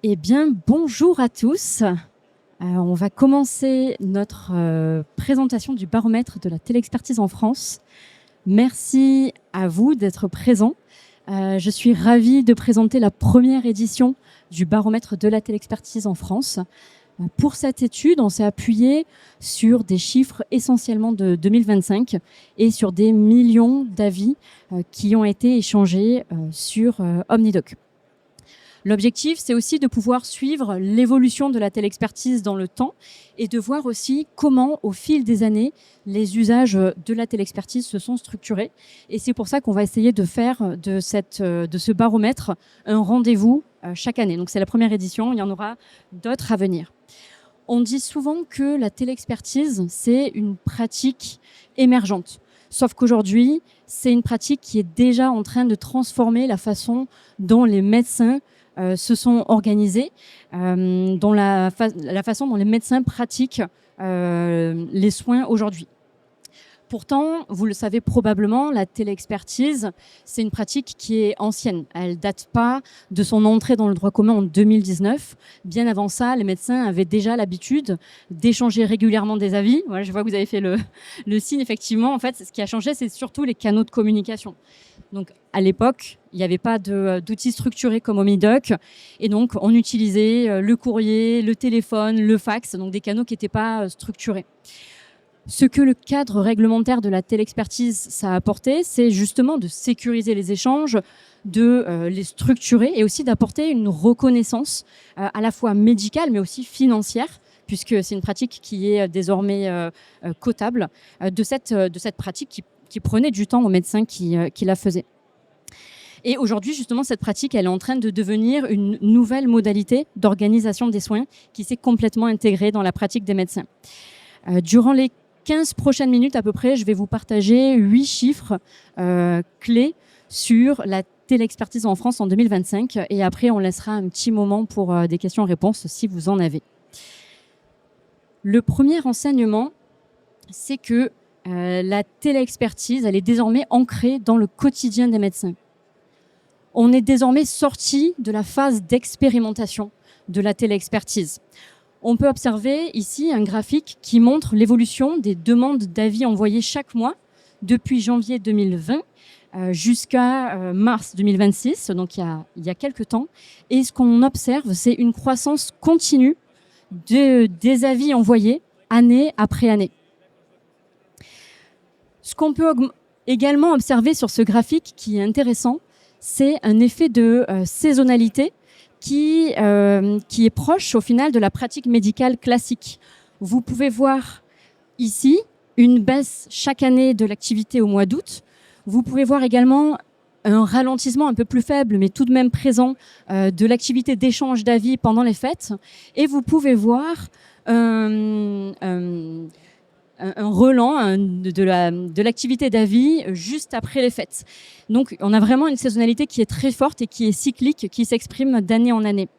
Eh bien, bonjour à tous. On va commencer notre présentation du baromètre de la téléexpertise en France. Merci à vous d'être présents. Je suis ravie de présenter la première édition du baromètre de la téléexpertise en France. Pour cette étude, on s'est appuyé sur des chiffres essentiellement de 2025 et sur des millions d'avis qui ont été échangés sur Omnidoc. L'objectif, c'est aussi de pouvoir suivre l'évolution de la téléexpertise dans le temps et de voir aussi comment, au fil des années, les usages de la téléexpertise se sont structurés. Et c'est pour ça qu'on va essayer de faire de ce baromètre un rendez-vous chaque année. Donc c'est la première édition, il y en aura d'autres à venir. On dit souvent que la téléexpertise, c'est une pratique émergente. Sauf qu'aujourd'hui, c'est une pratique qui est déjà en train de transformer la façon dont les médecins se sont organisés, dans la façon dont les médecins pratiquent les soins aujourd'hui. Pourtant, vous le savez probablement, la téléexpertise, c'est une pratique qui est ancienne. Elle ne date pas de son entrée dans le droit commun en 2019. Bien avant ça, les médecins avaient déjà l'habitude d'échanger régulièrement des avis. Voilà, je vois que vous avez fait le signe, effectivement. En fait, ce qui a changé, c'est surtout les canaux de communication. Donc, à l'époque, il n'y avait pas d'outils structurés comme Omnidoc. Et donc, on utilisait le courrier, le téléphone, le fax, donc des canaux qui n'étaient pas structurés. Ce que le cadre réglementaire de la téléexpertise ça a apporté, c'est justement de sécuriser les échanges, de les structurer et aussi d'apporter une reconnaissance à la fois médicale mais aussi financière, puisque c'est une pratique qui est désormais cotable, de cette pratique qui prenait du temps aux médecins qui la faisaient. Et aujourd'hui, justement, cette pratique, elle est en train de devenir une nouvelle modalité d'organisation des soins qui s'est complètement intégrée dans la pratique des médecins. Durant les 15 prochaines minutes à peu près, je vais vous partager 8 chiffres clés sur la téléexpertise en France en 2025. Et après, on laissera un petit moment pour des questions-réponses si vous en avez. Le premier enseignement, c'est que la téléexpertise, elle est désormais ancrée dans le quotidien des médecins. On est désormais sorti de la phase d'expérimentation de la téléexpertise. On peut observer ici un graphique qui montre l'évolution des demandes d'avis envoyées chaque mois depuis janvier 2020 jusqu'à mars 2026, donc il y a quelques temps. Et ce qu'on observe, c'est une croissance continue des avis envoyés année après année. Ce qu'on peut également observer sur ce graphique qui est intéressant, c'est un effet de saisonnalité qui est proche au final de la pratique médicale classique. Vous pouvez voir ici une baisse chaque année de l'activité au mois d'août. Vous pouvez voir également un ralentissement un peu plus faible, mais tout de même présent, de l'activité d'échange d'avis pendant les fêtes. Et vous pouvez voir un relan de l'activité d'avis juste après les fêtes. Donc, on a vraiment une saisonnalité qui est très forte et qui est cyclique, qui s'exprime d'année en année.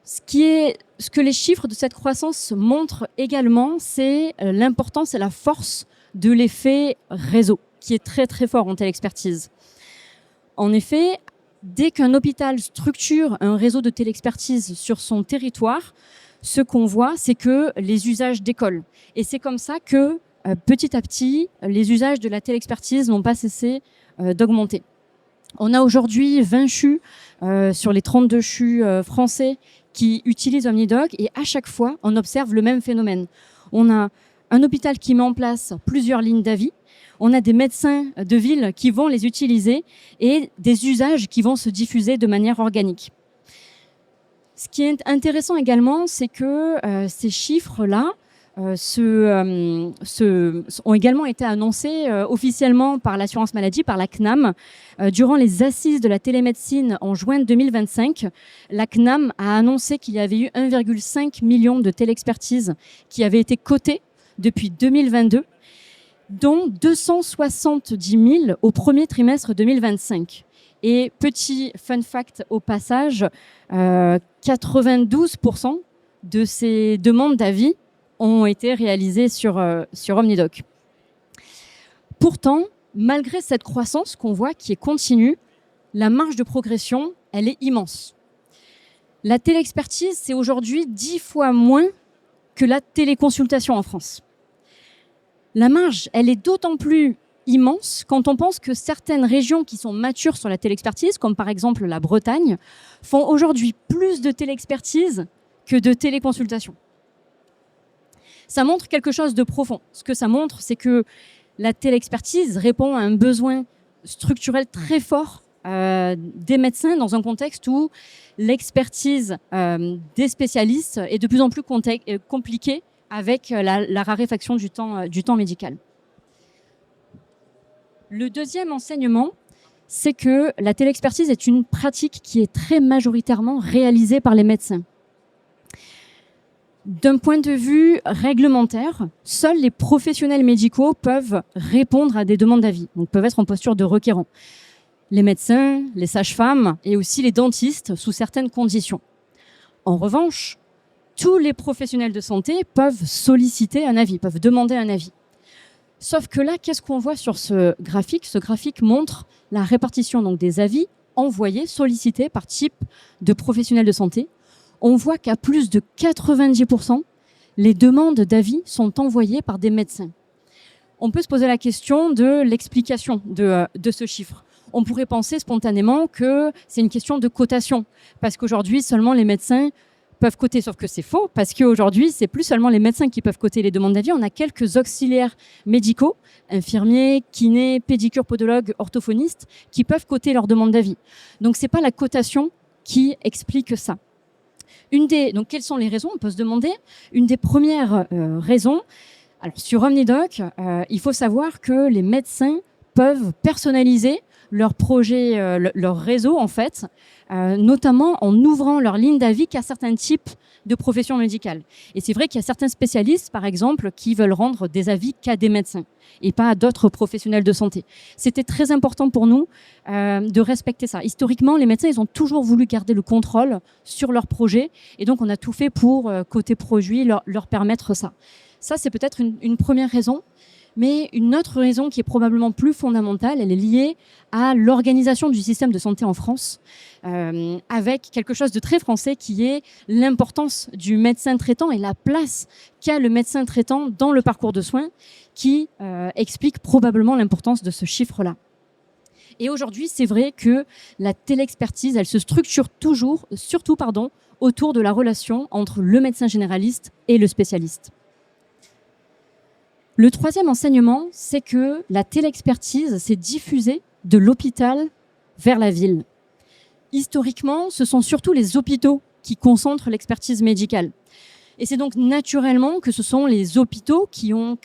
Ce que les chiffres de cette croissance montrent également, c'est l'importance et la force de l'effet réseau, qui est très très fort en téléexpertise. En effet, dès qu'un hôpital structure un réseau de téléexpertise sur son territoire, ce qu'on voit, c'est que les usages décollent. Et c'est comme ça que, petit à petit, les usages de la téléexpertise n'ont pas cessé d'augmenter. On a aujourd'hui 20 CHU sur les 32 CHU français qui utilisent Omnidoc et à chaque fois, on observe le même phénomène. On a un hôpital qui met en place plusieurs lignes d'avis, on a des médecins de ville qui vont les utiliser et des usages qui vont se diffuser de manière organique. Ce qui est intéressant également, c'est que ces chiffres-là ont également été annoncés officiellement par l'assurance maladie, par la CNAM. Durant les assises de la télémédecine en juin 2025, la CNAM a annoncé qu'il y avait eu 1,5 million de téléexpertises qui avaient été cotées depuis 2022, dont 270 000 au premier trimestre 2025. Et petit fun fact au passage, 92% de ces demandes d'avis ont été réalisées sur Omnidoc. Pourtant, malgré cette croissance qu'on voit qui est continue, la marge de progression, elle est immense. La téléexpertise, c'est aujourd'hui 10 fois moins que la téléconsultation en France. La marge, elle est d'autant plus immense quand on pense que certaines régions qui sont matures sur la téléexpertise, comme par exemple la Bretagne, font aujourd'hui plus de téléexpertise que de téléconsultation. Ça montre quelque chose de profond. Ce que ça montre, c'est que la téléexpertise répond à un besoin structurel très fort des médecins dans un contexte où l'expertise des spécialistes est de plus en plus compliquée avec la raréfaction du temps médical. Le deuxième enseignement, c'est que la téléexpertise est une pratique qui est très majoritairement réalisée par les médecins. D'un point de vue réglementaire, seuls les professionnels médicaux peuvent répondre à des demandes d'avis, donc peuvent être en posture de requérant. Les médecins, les sages-femmes et aussi les dentistes sous certaines conditions. En revanche, tous les professionnels de santé peuvent solliciter un avis, peuvent demander un avis. Sauf que là, qu'est-ce qu'on voit sur ce graphique ? Ce graphique montre la répartition donc, des avis envoyés, sollicités par type de professionnels de santé. On voit qu'à plus de 90%, les demandes d'avis sont envoyées par des médecins. On peut se poser la question de l'explication de ce chiffre. On pourrait penser spontanément que c'est une question de cotation, parce qu'aujourd'hui, seulement les médecins peuvent coter, sauf que c'est faux, parce qu'aujourd'hui, c'est plus seulement les médecins qui peuvent coter les demandes d'avis. On a quelques auxiliaires médicaux, infirmiers, kinés, pédicures, podologues, orthophonistes, qui peuvent coter leurs demandes d'avis. Donc, c'est pas la cotation qui explique ça. Donc, quelles sont les raisons ? On peut se demander. Une des premières raisons, alors sur OmniDoc, il faut savoir que les médecins peuvent personnaliser leur projet, leur réseau en fait, notamment en ouvrant leur ligne d'avis qu'à certains types de professions médicales. Et c'est vrai qu'il y a certains spécialistes, par exemple, qui veulent rendre des avis qu'à des médecins et pas à d'autres professionnels de santé. C'était très important pour nous de respecter ça. Historiquement, les médecins, ils ont toujours voulu garder le contrôle sur leur projet et donc on a tout fait pour, côté produit, leur permettre ça. Ça, c'est peut-être une première raison. Mais une autre raison qui est probablement plus fondamentale, elle est liée à l'organisation du système de santé en France, avec quelque chose de très français qui est l'importance du médecin traitant et la place qu'a le médecin traitant dans le parcours de soins, qui explique probablement l'importance de ce chiffre-là. Et aujourd'hui, c'est vrai que la téléexpertise, elle se structure surtout autour de la relation entre le médecin généraliste et le spécialiste. Le troisième enseignement, c'est que la téléexpertise s'est diffusée de l'hôpital vers la ville. Historiquement, ce sont surtout les hôpitaux qui concentrent l'expertise médicale. Et c'est donc naturellement que ce sont les hôpitaux qui ont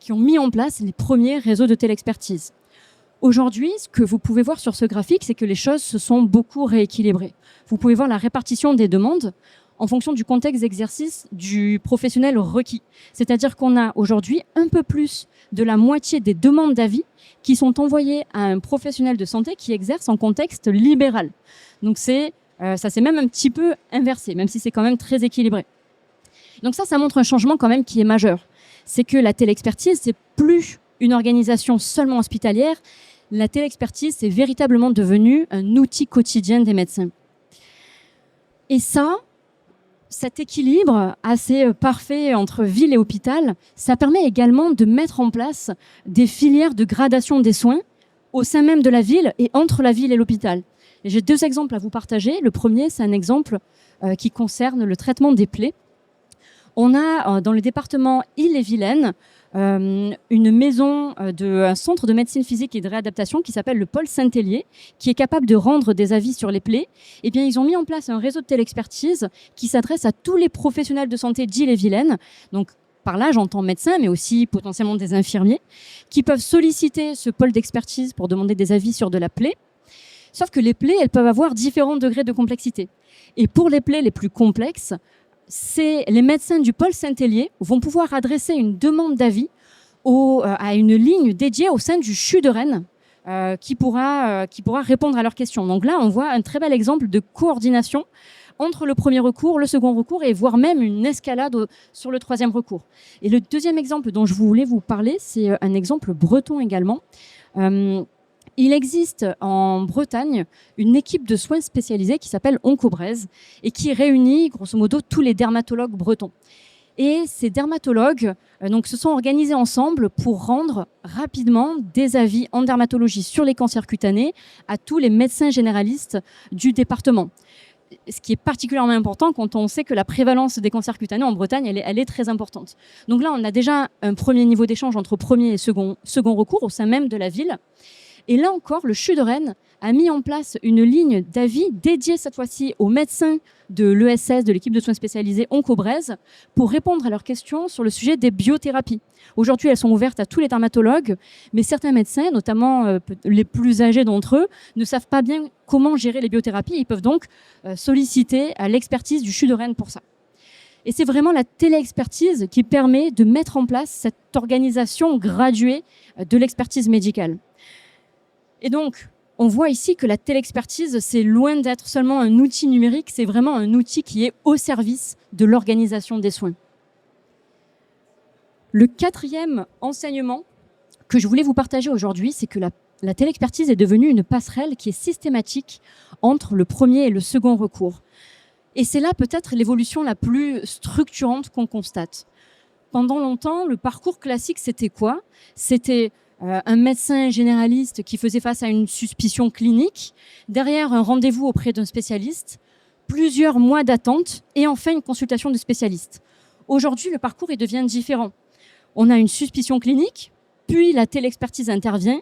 mis en place les premiers réseaux de téléexpertise. Aujourd'hui, ce que vous pouvez voir sur ce graphique, c'est que les choses se sont beaucoup rééquilibrées. Vous pouvez voir la répartition des demandes en fonction du contexte d'exercice du professionnel requis. C'est-à-dire qu'on a aujourd'hui un peu plus de la moitié des demandes d'avis qui sont envoyées à un professionnel de santé qui exerce en contexte libéral. Donc ça s'est même un petit peu inversé, même si c'est quand même très équilibré. Donc ça montre un changement quand même qui est majeur. C'est que la téléexpertise, c'est plus une organisation seulement hospitalière. La téléexpertise, c'est véritablement devenu un outil quotidien des médecins. Et cet équilibre assez parfait entre ville et hôpital, ça permet également de mettre en place des filières de gradation des soins au sein même de la ville et entre la ville et l'hôpital. Et j'ai 2 exemples à vous partager. Le premier, c'est un exemple qui concerne le traitement des plaies. On a dans le département Ille-et-Vilaine un centre de médecine physique et de réadaptation qui s'appelle le pôle Saint-Hélier, qui est capable de rendre des avis sur les plaies. Eh bien, ils ont mis en place un réseau de téléexpertise qui s'adresse à tous les professionnels de santé d'Ille-et-Vilaine. Donc, par là, j'entends médecins, mais aussi potentiellement des infirmiers, qui peuvent solliciter ce pôle d'expertise pour demander des avis sur de la plaie. Sauf que les plaies, elles peuvent avoir différents degrés de complexité. Et pour les plaies les plus complexes, les médecins du pôle Saint-Hélier vont pouvoir adresser une demande d'avis à une ligne dédiée au sein du CHU de Rennes qui pourra répondre à leurs questions. Donc là, on voit un très bel exemple de coordination entre le premier recours, le second recours et voire même une escalade sur le troisième recours. Et le deuxième exemple dont je voulais vous parler, c'est un exemple breton également. Il existe en Bretagne une équipe de soins spécialisés qui s'appelle Oncobrez et qui réunit grosso modo tous les dermatologues bretons. Et ces dermatologues se sont organisés ensemble pour rendre rapidement des avis en dermatologie sur les cancers cutanés à tous les médecins généralistes du département. Ce qui est particulièrement important quand on sait que la prévalence des cancers cutanés en Bretagne, elle est très importante. Donc là, on a déjà un premier niveau d'échange entre premier et second recours au sein même de la ville. Et là encore, le CHU de Rennes a mis en place une ligne d'avis dédiée cette fois-ci aux médecins de l'ESS, de l'équipe de soins spécialisés Oncobrez, pour répondre à leurs questions sur le sujet des biothérapies. Aujourd'hui, elles sont ouvertes à tous les dermatologues, mais certains médecins, notamment les plus âgés d'entre eux, ne savent pas bien comment gérer les biothérapies. Ils peuvent donc solliciter l'expertise du CHU de Rennes pour ça. Et c'est vraiment la téléexpertise qui permet de mettre en place cette organisation graduée de l'expertise médicale. Et donc, on voit ici que la téléexpertise, c'est loin d'être seulement un outil numérique, c'est vraiment un outil qui est au service de l'organisation des soins. Le quatrième enseignement que je voulais vous partager aujourd'hui, c'est que la téléexpertise est devenue une passerelle qui est systématique entre le premier et le second recours. Et c'est là peut-être l'évolution la plus structurante qu'on constate. Pendant longtemps, le parcours classique, c'était quoi ? C'était un médecin généraliste qui faisait face à une suspicion clinique, derrière un rendez-vous auprès d'un spécialiste, plusieurs mois d'attente et enfin une consultation de spécialiste. Aujourd'hui, le parcours il devient différent. On a une suspicion clinique, puis la téléexpertise intervient.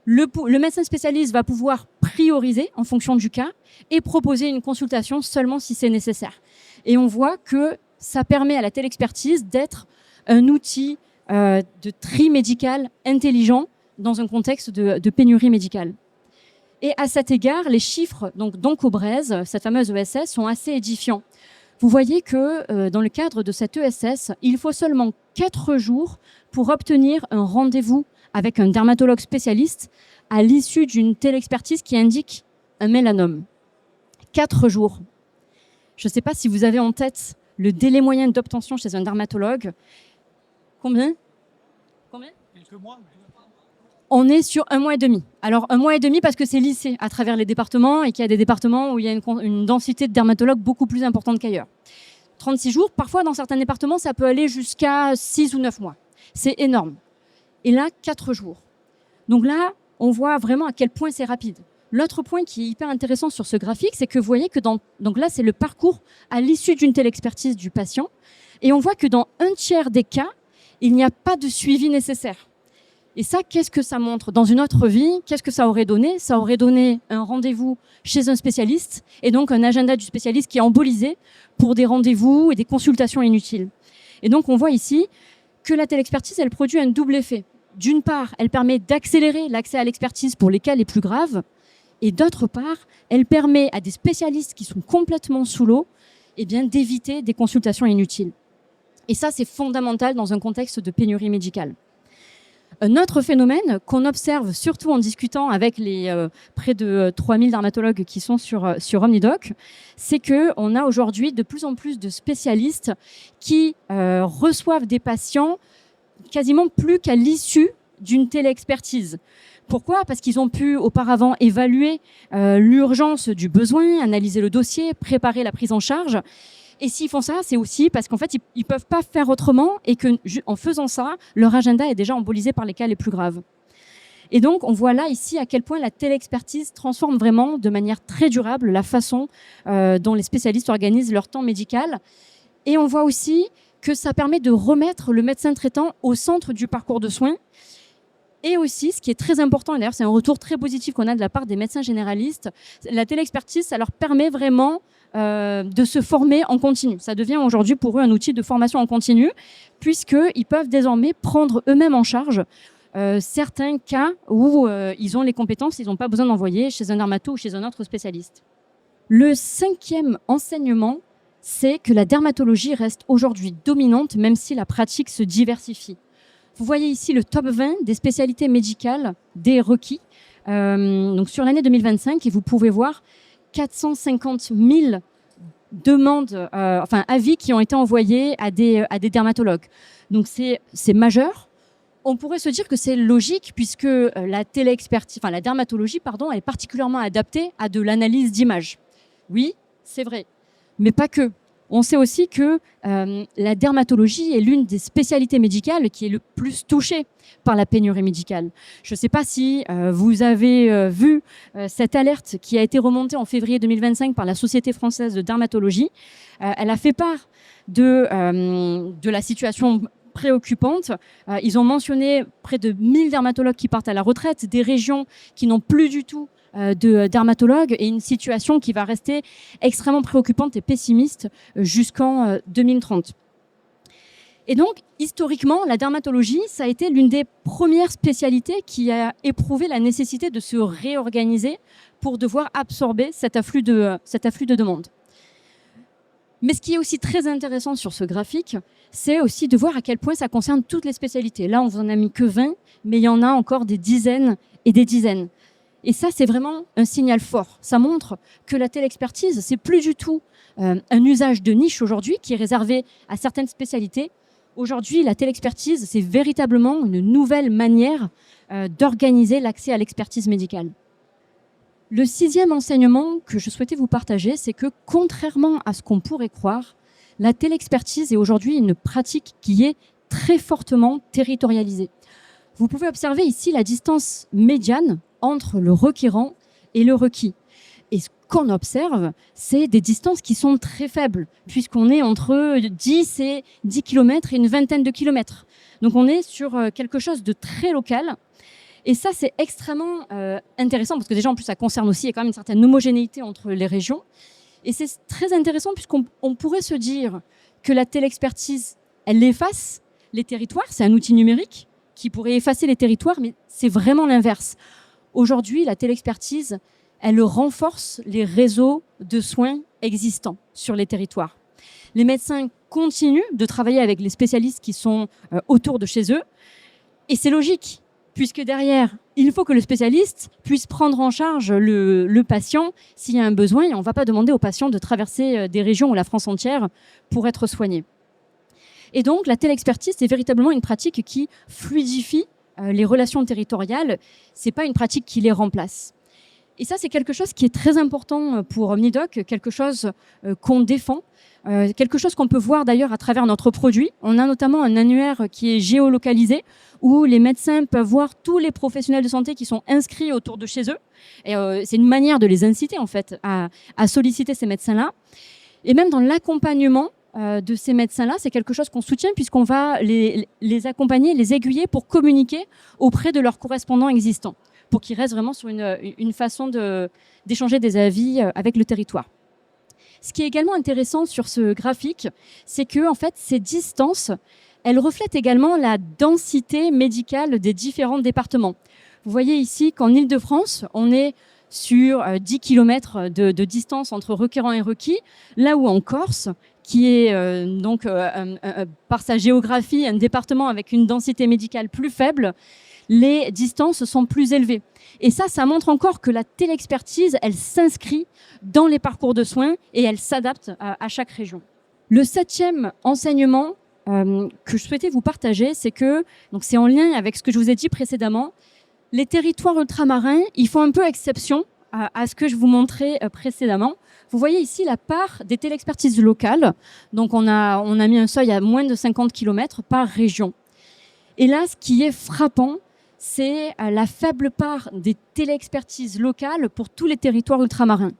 Le médecin spécialiste va pouvoir prioriser en fonction du cas et proposer une consultation seulement si c'est nécessaire. Et on voit que ça permet à la téléexpertise d'être un outil de tri médical intelligent dans un contexte de pénurie médicale. Et à cet égard, les chiffres d'Oncobrez, cette fameuse ESS, sont assez édifiants. Vous voyez que dans le cadre de cette ESS, il faut seulement 4 jours pour obtenir un rendez-vous avec un dermatologue spécialiste à l'issue d'une téléexpertise qui indique un mélanome. 4 jours. Je ne sais pas si vous avez en tête le délai moyen d'obtention chez un dermatologue. Combien ? Quelques mois. On est sur 1 mois et demi. Alors 1 mois et demi parce que c'est lissé à travers les départements et qu'il y a des départements où il y a une densité de dermatologues beaucoup plus importante qu'ailleurs. 36 jours, parfois dans certains départements, ça peut aller jusqu'à 6 ou 9 mois. C'est énorme. Et là, 4 jours. Donc là, on voit vraiment à quel point c'est rapide. L'autre point qui est hyper intéressant sur ce graphique, c'est que vous voyez que donc là, c'est le parcours à l'issue d'une téléexpertise du patient. Et on voit que dans 1/3 des cas, il n'y a pas de suivi nécessaire. Et ça, qu'est-ce que ça montre ? Dans une autre vie, qu'est-ce que ça aurait donné ? Ça aurait donné un rendez-vous chez un spécialiste et donc un agenda du spécialiste qui est embolisé pour des rendez-vous et des consultations inutiles. Et donc, on voit ici que la téléexpertise, elle produit un double effet. D'une part, elle permet d'accélérer l'accès à l'expertise pour les cas les plus graves. Et d'autre part, elle permet à des spécialistes qui sont complètement sous l'eau d'éviter des consultations inutiles. Et ça, c'est fondamental dans un contexte de pénurie médicale. Un autre phénomène qu'on observe surtout en discutant avec les près de 3000 dermatologues qui sont sur OmniDoc, c'est qu'on a aujourd'hui de plus en plus de spécialistes qui reçoivent des patients quasiment plus qu'à l'issue d'une téléexpertise. Pourquoi ? Parce qu'ils ont pu auparavant évaluer l'urgence du besoin, analyser le dossier, préparer la prise en charge. Et s'ils font ça, c'est aussi parce qu'en fait, ils peuvent pas faire autrement et qu'en faisant ça, leur agenda est déjà embolisé par les cas les plus graves. Et donc, on voit là, ici, à quel point la téléexpertise transforme vraiment de manière très durable la façon dont les spécialistes organisent leur temps médical. Et on voit aussi que ça permet de remettre le médecin traitant au centre du parcours de soins. Et aussi, ce qui est très important, et d'ailleurs c'est un retour très positif qu'on a de la part des médecins généralistes, la téléexpertise, ça leur permet vraiment de se former en continu. Ça devient aujourd'hui pour eux un outil de formation en continu, puisqu'ils peuvent désormais prendre eux-mêmes en charge certains cas où ils ont les compétences, ils n'ont pas besoin d'envoyer chez un dermato ou chez un autre spécialiste. Le 5e enseignement, c'est que la dermatologie reste aujourd'hui dominante, même si la pratique se diversifie. Vous voyez ici le top 20 des spécialités médicales des requis donc sur l'année 2025 et vous pouvez voir 450 000 demandes, avis qui ont été envoyés à des dermatologues. Donc c'est majeur. On pourrait se dire que c'est logique puisque la dermatologie, est particulièrement adaptée à de l'analyse d'images. Oui, c'est vrai, mais pas que. On sait aussi que la dermatologie est l'une des spécialités médicales qui est le plus touchée par la pénurie médicale. Je ne sais pas si vous avez vu cette alerte qui a été remontée en février 2025 par la Société française de dermatologie. Elle a fait part de la situation préoccupante. Ils ont mentionné près de 1000 dermatologues qui partent à la retraite, des régions qui n'ont plus du tout de dermatologues et une situation qui va rester extrêmement préoccupante et pessimiste jusqu'en 2030. Et donc, historiquement, la dermatologie, ça a été l'une des premières spécialités qui a éprouvé la nécessité de se réorganiser pour devoir absorber cet afflux de demandes. Mais ce qui est aussi très intéressant sur ce graphique, c'est aussi de voir à quel point ça concerne toutes les spécialités. Là, on vous en a mis que 20, mais il y en a encore des dizaines et des dizaines. Et ça, c'est vraiment un signal fort. Ça montre que la télexpertise, c'est plus du tout un usage de niche aujourd'hui qui est réservé à certaines spécialités. Aujourd'hui, la télexpertise, c'est véritablement une nouvelle manière d'organiser l'accès à l'expertise médicale. Le 6e enseignement que je souhaitais vous partager, c'est que contrairement à ce qu'on pourrait croire, la télexpertise est aujourd'hui une pratique qui est très fortement territorialisée. Vous pouvez observer ici la distance médiane entre le requérant et le requis. Et ce qu'on observe, c'est des distances qui sont très faibles, puisqu'on est entre 10 et 10 km et une vingtaine de kilomètres. Donc on est sur quelque chose de très local. Et ça, c'est extrêmement intéressant, parce que déjà, en plus, ça concerne aussi, il y a quand même une certaine homogénéité entre les régions. Et c'est très intéressant, puisqu'on pourrait se dire que la télexpertise, elle efface les territoires. C'est un outil numérique qui pourrait effacer les territoires, mais c'est vraiment l'inverse. Aujourd'hui, la télexpertise, elle renforce les réseaux de soins existants sur les territoires. Les médecins continuent de travailler avec les spécialistes qui sont autour de chez eux. Et c'est logique, puisque derrière, il faut que le spécialiste puisse prendre en charge le patient s'il y a un besoin. Et on ne va pas demander au patient de traverser des régions ou la France entière pour être soigné. Et donc, la télexpertise, c'est véritablement une pratique qui fluidifie les relations territoriales. Ce n'est pas une pratique qui les remplace. Et ça, c'est quelque chose qui est très important pour OmniDoc, quelque chose qu'on défend, quelque chose qu'on peut voir d'ailleurs à travers notre produit. On a notamment un annuaire qui est géolocalisé, où les médecins peuvent voir tous les professionnels de santé qui sont inscrits autour de chez eux. Et c'est une manière de les inciter en fait à solliciter ces médecins-là. Et même dans l'accompagnement de ces médecins-là, c'est quelque chose qu'on soutient puisqu'on va les accompagner, les aiguiller pour communiquer auprès de leurs correspondants existants, pour qu'ils restent vraiment sur une façon d'échanger des avis avec le territoire. Ce qui est également intéressant sur ce graphique, c'est que en fait, ces distances, elles reflètent également la densité médicale des différents départements. Vous voyez ici qu'en Île-de-France, on est sur 10 km de distance entre requérant et requis, là où en Corse, qui est par sa géographie un département avec une densité médicale plus faible, les distances sont plus élevées. Et ça montre encore que la télexpertise, elle s'inscrit dans les parcours de soins et elle s'adapte à chaque région. Le 7e enseignement que je souhaitais vous partager, c'est que, donc c'est en lien avec ce que je vous ai dit précédemment, les territoires ultramarins, ils font un peu exception à ce que je vous montrais précédemment. Vous voyez ici la part des télexpertises locales. Donc on a mis un seuil à moins de 50 km par région. Et là, ce qui est frappant, c'est la faible part des télexpertises locales pour tous les territoires ultramarins.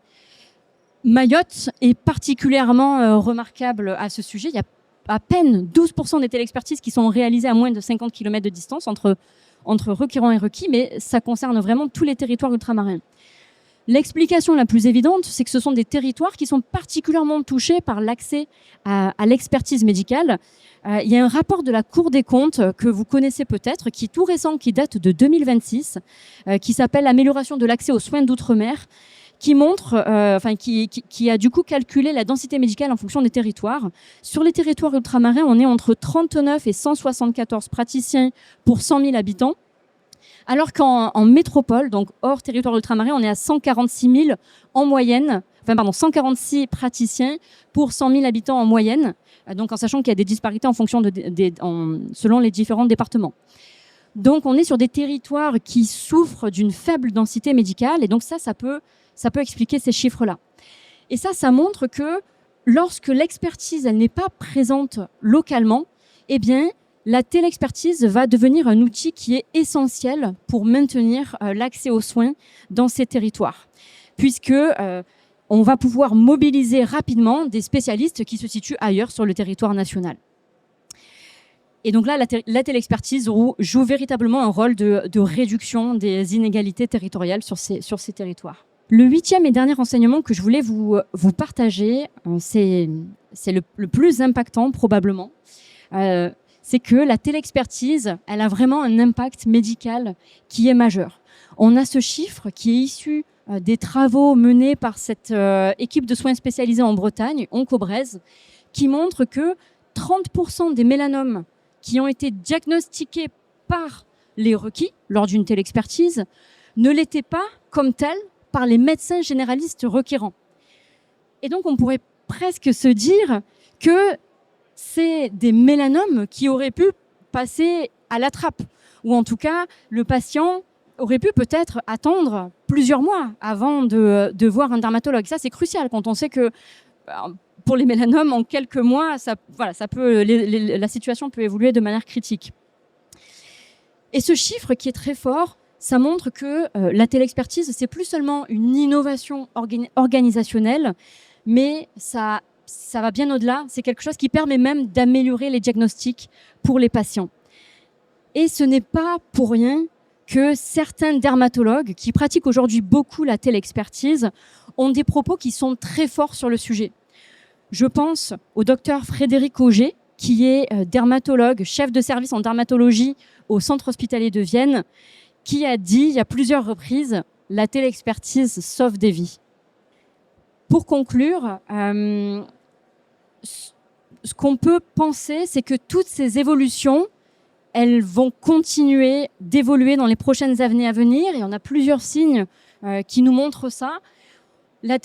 Mayotte est particulièrement remarquable à ce sujet. Il y a à peine 12% des télexpertises qui sont réalisées à moins de 50 km de distance entre requérant et requis, mais ça concerne vraiment tous les territoires ultramarins. L'explication la plus évidente, c'est que ce sont des territoires qui sont particulièrement touchés par l'accès à l'expertise médicale. Il y a un rapport de la Cour des comptes que vous connaissez peut-être, qui est tout récent, qui date de 2026, qui s'appelle « L'amélioration de l'accès aux soins d'outre-mer », qui montre, qui a du coup calculé la densité médicale en fonction des territoires. Sur les territoires ultramarins, on est entre 39 et 174 praticiens pour 100 000 habitants. Alors qu'en métropole, donc hors territoire ultramarin, on est à 146 000 en moyenne, 146 praticiens pour 100 000 habitants en moyenne, donc en sachant qu'il y a des disparités en fonction selon les différents départements. Donc, on est sur des territoires qui souffrent d'une faible densité médicale. Et donc, ça peut expliquer ces chiffres-là. Et ça montre que lorsque l'expertise elle n'est pas présente localement, eh bien, la télexpertise va devenir un outil qui est essentiel pour maintenir l'accès aux soins dans ces territoires. Puisque on va pouvoir mobiliser rapidement des spécialistes qui se situent ailleurs sur le territoire national. Et donc là, la télexpertise joue véritablement un rôle de réduction des inégalités territoriales sur ces territoires. Le 8e et dernier enseignement que je voulais vous partager, c'est le plus impactant probablement, c'est que la télexpertise, elle a vraiment un impact médical qui est majeur. On a ce chiffre qui est issu des travaux menés par cette équipe de soins spécialisés en Bretagne, Oncobrez, qui montre que 30% des mélanomes qui ont été diagnostiqués par les requis lors d'une télexpertise ne l'étaient pas comme tels par les médecins généralistes requérants. Et donc, on pourrait presque se dire que c'est des mélanomes qui auraient pu passer à la trappe, ou en tout cas, le patient aurait pu peut-être attendre plusieurs mois avant de voir un dermatologue. Ça, c'est crucial quand on sait que pour les mélanomes, en quelques mois, la situation peut évoluer de manière critique. Et ce chiffre qui est très fort, ça montre que la télexpertise, c'est plus seulement une innovation organisationnelle, mais ça va bien au-delà. C'est quelque chose qui permet même d'améliorer les diagnostics pour les patients. Et ce n'est pas pour rien que certains dermatologues qui pratiquent aujourd'hui beaucoup la télexpertise ont des propos qui sont très forts sur le sujet. Je pense au docteur Frédéric Auger, qui est dermatologue, chef de service en dermatologie au Centre hospitalier de Vienne, qui a dit à plusieurs reprises « la télexpertise sauve des vies ». Pour conclure, ce qu'on peut penser, c'est que toutes ces évolutions, elles vont continuer d'évoluer dans les prochaines années à venir. Et on a plusieurs signes qui nous montrent ça. La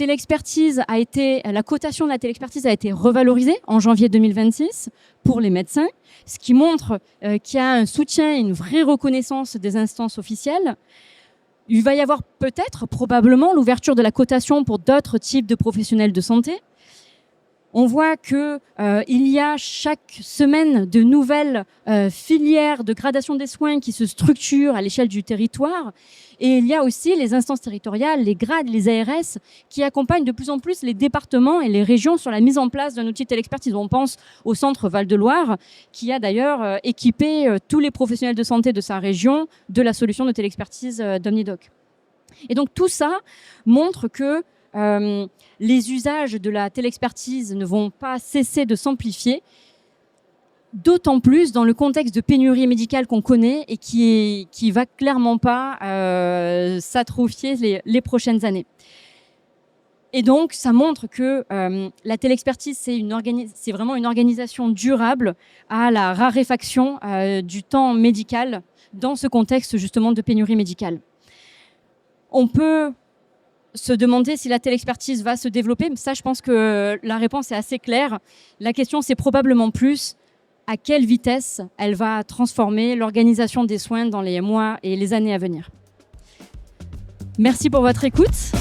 cotation de la télexpertise a été revalorisée en janvier 2026 pour les médecins, ce qui montre qu'il y a un soutien et une vraie reconnaissance des instances officielles. Il va y avoir probablement, l'ouverture de la cotation pour d'autres types de professionnels de santé. On voit qu'il y a chaque semaine de nouvelles filières de gradation des soins qui se structurent à l'échelle du territoire. Et il y a aussi les instances territoriales, les grades, les ARS, qui accompagnent de plus en plus les départements et les régions sur la mise en place d'un outil de télexpertise. On pense au centre Val-de-Loire, qui a d'ailleurs équipé tous les professionnels de santé de sa région de la solution de télexpertise d'Omnidoc. Et donc tout ça montre que les usages de la télexpertise ne vont pas cesser de s'amplifier, d'autant plus dans le contexte de pénurie médicale qu'on connaît et qui va clairement pas s'atrophier les prochaines années. Et donc, ça montre que la télexpertise, c'est vraiment une organisation durable à la raréfaction du temps médical dans ce contexte justement de pénurie médicale. On peut se demander si la télexpertise va se développer. Ça, je pense que la réponse est assez claire. La question, c'est probablement plus à quelle vitesse elle va transformer l'organisation des soins dans les mois et les années à venir. Merci pour votre écoute.